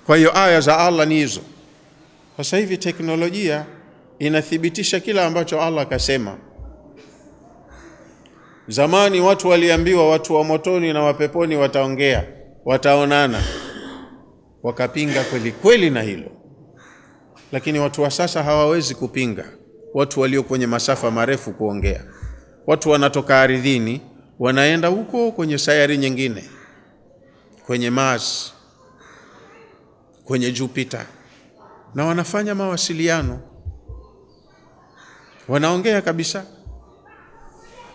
Kwa hiyo aya za Allah ni hizo. Sasa hivi teknolojia inathibitisha kila ambacho Allah akasema. Zamani watu waliambiwa watu wa motoni na wa peponi wataongea, wataonana, wakapinga kweli kweli na hilo. Lakini watu wa sasa hawawezi kupinga, watu walio kwenye masafa marefu kuongea. Watu wanatoka ardhini wanaenda huko kwenye sayari nyingine, kwenye Mars, kwenye Jupiter, na wanafanya mawasiliano, wanaongea kabisa.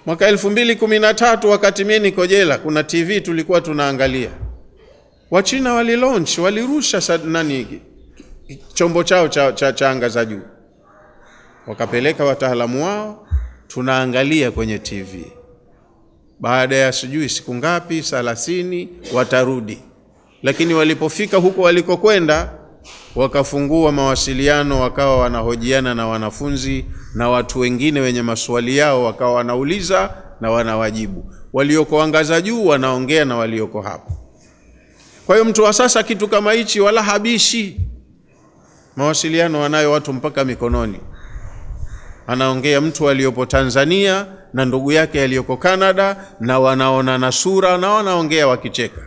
Mwaka 2013 wakati mimi niko jela, kuna TV tulikuwa tunaangalia. Wachina walirusha chombo chao cha anga za juu. Wakapeleka wataalamu wao, tunaangalia kwenye TV. Baada ya sijui siku ngapi, 30 watarudi. Lakini walipofika huko walikokwenda, wakafungua mawasiliano, wakawa wanahojiana na wanafunzi na watu wengine wenye maswali yao, wakawa wanauliza na wanawajibu. Walioko anga za juu wanaongea na walioko hapo. Kwa hiyo mtu wa sasa kitu kama hichi wala habishi. Mawasiliano wanayo watu mpaka mikononi. Anaongea mtu aliyopo Tanzania na ndugu yake aliyoko Canada, na wanaona na sura na wanaongea wakicheka.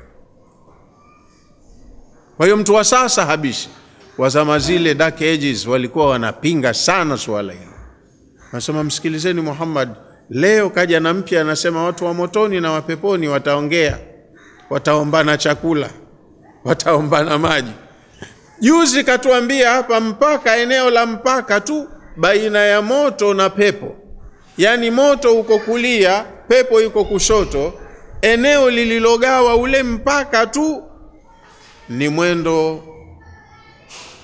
Kwa hiyo mtu wa sasa habishi. Wazama zile dark ages walikuwa wanapinga sana swala hilo. Nasema msikilizeni Muhammad, leo kaja na mpya anasema watu wa motoni na wa peponi wataongea, wataombana chakula, wataombana maji. Juzi katuambia hapa mpaka eneo la mpaka tu baina ya moto na pepo. Yani moto uko kulia, pepo yuko kushoto. Eneo lililogawa ule mpaka tu ni mwendo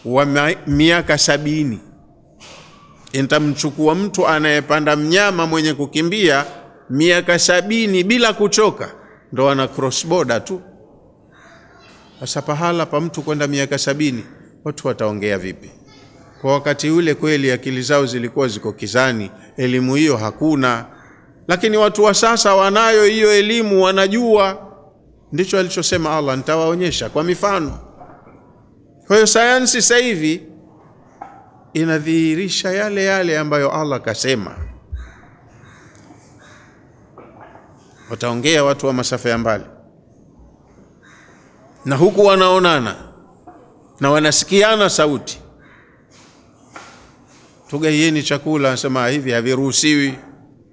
wa miaka 70. Intamchukua mtu anayepanda mnyama mwenye kukimbia miaka 70 bila kuchoka, ndo ana cross border tu. Sasa pahala pa mtu kwenda miaka 70, watu wataongea vipi? Kwa wakati ule kweli akili zao zilikuwa ziko kizani, elimu hiyo hakuna. Lakini watu wa sasa wanayo hiyo elimu, wanajua. Ndicho alichosema Allah, nitawaonyesha kwa mifano. Kwa hiyo sayansi sasa hivi inadhihirisha yale yale ambayo Allah kasema. Wataongea watu wa masafa ya mbali, na huku wanaonana na wanasikiana sauti. Tugaieni chakula, anasema hivi haviruhusiwi.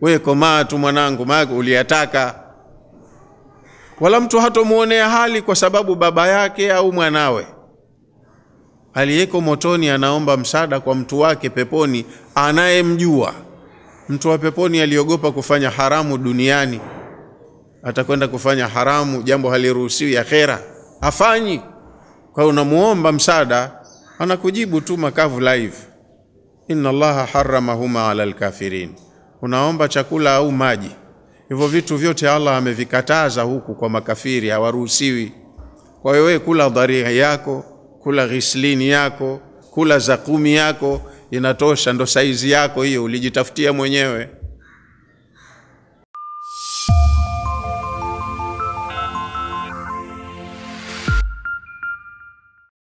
Wewe komaa tu mwanangu, maana uliyataka. Wala mtu hatomuonea hali kwa sababu baba yake au mwanawe aliyeko motoni anaomba msaada kwa mtu wake peponi anayemjua. Mtu wa peponi aliogopa kufanya haramu duniani, atakwenda kufanya haramu, jambo haliruhusiwi akhera, afanyi. Kwa unamuomba msaada, anakujibu tu makavu live, inna Allaha harramahuma ala alkafirin. Unaomba chakula au maji, hivyo vitu vyote Allah amevikataza huku kwa makafiri, hawaruhusiwi. Kwa hiyo wewe kula dharia yako, kula ghislini yako, kula zakumi yako, inatosha, ndo saizi yako hiyo, ulijitafutia mwenyewe.